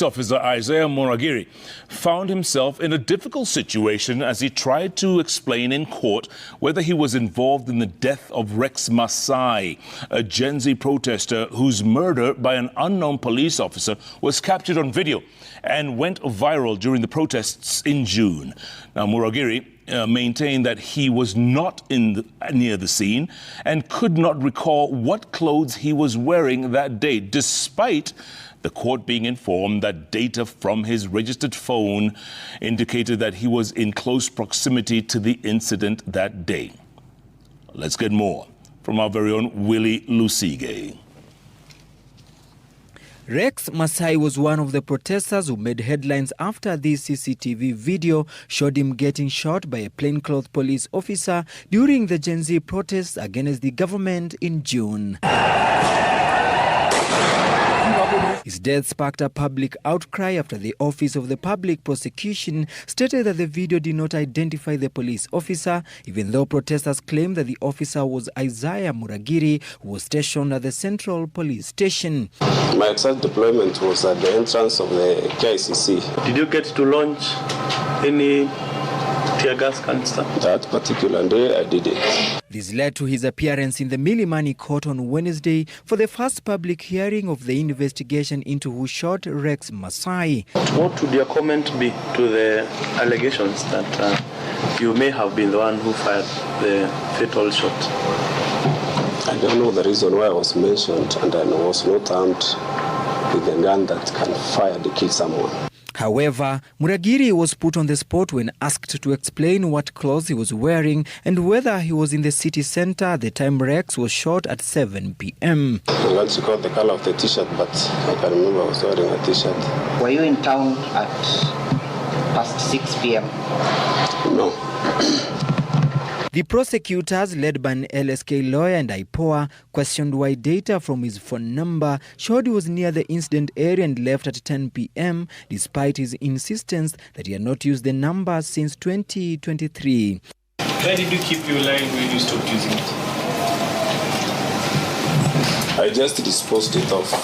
Officer Isaiah Moragiri found himself in a difficult situation as he tried to explain in court whether he was involved in the death of Rex Masai, a Gen Z protester whose murder by an unknown police officer was captured on video and went viral during the protests in June. Now, Moragiri maintained that he was not near the scene and could not recall what clothes he was wearing that day, despite the court being informed that data from his registered phone indicated that he was in close proximity to the incident that day. Let's get more from our very own Willie Lusige. Rex Masai was one of the protesters who made headlines after this CCTV video showed him getting shot by a plainclothes police officer during the Gen Z protests against the government in June. His death sparked a public outcry after the Office of the Public Prosecution stated that the video did not identify the police officer, even though protesters claimed that the officer was Isaiah Moragiri, who was stationed at the Central Police Station. My exact deployment was at the entrance of the KICC. Did you get to launch any tear gas canister? That particular day, I did it. This led to his appearance in the Milimani court on Wednesday for the first public hearing of the investigation into who shot Rex Masai. What would your comment be to the allegations that you may have been the one who fired the fatal shot? I don't know the reason why I was mentioned, and I was not armed with a gun that can fire to kill someone. However, Moragiri was put on the spot when asked to explain what clothes he was wearing and whether he was in the city center at the time Rex was shot at 7 p.m. I want to call the color of the t-shirt, but I can remember I was wearing a t-shirt. Were you in town at past 6 p.m.? No. The prosecutors, led by an LSK lawyer and IPOA, questioned why data from his phone number showed he was near the incident area and left at 10 p.m., despite his insistence that he had not used the number since 2023. Where did you keep your line when you stopped using it? I just disposed it off.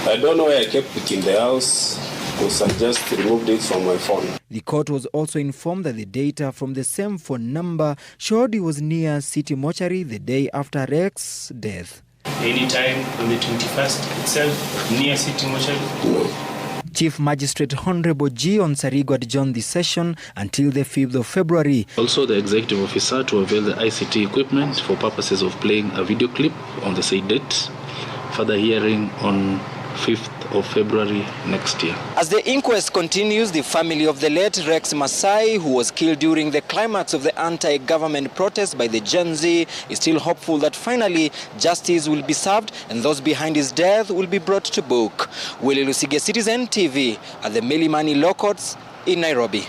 I don't know where I kept it in the house, because I just removed it from my phone. The court was also informed that the data from the same phone number showed he was near City Mortuary the day after Rex's death. Any time on the 21st itself, near City Mortuary? No. Chief Magistrate Honorable G. Onsarigo adjourned the session until the 5th of February. Also, the executive officer to avail the ICT equipment for purposes of playing a video clip on the said date. Further hearing on 5th of February next year. As the inquest continues, the family of the late Rex Masai, who was killed during the climax of the anti-government protest by the Gen Z, is still hopeful that finally justice will be served and those behind his death will be brought to book. Willie Lusige, Citizen TV, at the Milimani Law Courts in Nairobi.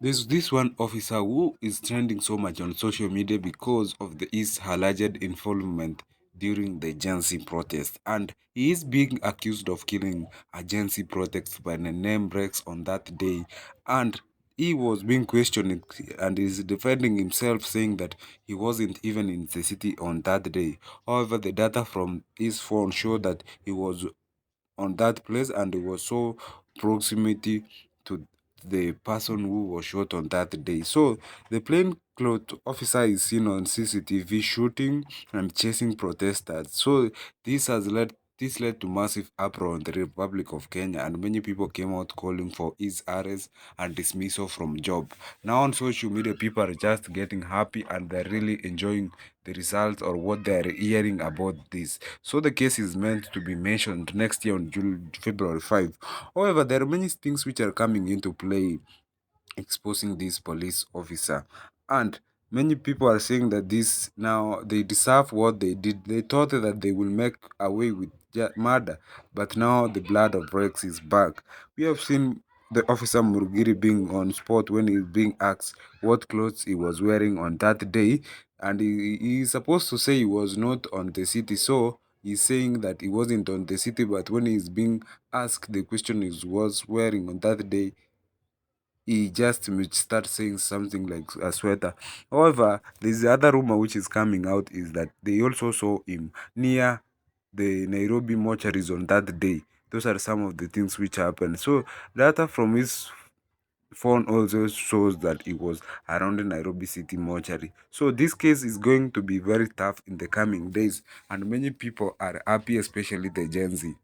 There's this one officer who is trending so much on social media because of his alleged involvement during the Gen Z protest, and he is being accused of killing a Gen Z protest by the name Rex on that day, and he was being questioned and is defending himself, saying that he wasn't even in the city on that day. However, the data from his phone showed that he was on that place and it was so proximity to the person who was shot on that day. So the plainclothes officer is seen on CCTV shooting and chasing protesters. So this led to massive uproar in the Republic of Kenya, and many people came out calling for his arrest and dismissal from job. Now on social media, people are just getting happy and they're really enjoying the results or what they're hearing about this. So the case is meant to be mentioned next year on February 5. However, there are many things which are coming into play exposing this police officer, and many people are saying that this now they deserve what they did. They thought that they will make away with murder, but now the blood of Rex is back. We have seen the officer Moragiri being on spot when he's being asked what clothes he was wearing on that day, and he is supposed to say he was not on the city, so he's saying that he wasn't on the city, but when he's being asked the question he was wearing on that day, he just start saying something like a sweater. However, there's the other rumor which is coming out is that they also saw him near the Nairobi mortuaries on that day. Those are some of the things which happened. So data from his phone also shows that it was around the Nairobi City mortuary. So this case is going to be very tough in the coming days, and many people are happy, especially the Gen Z.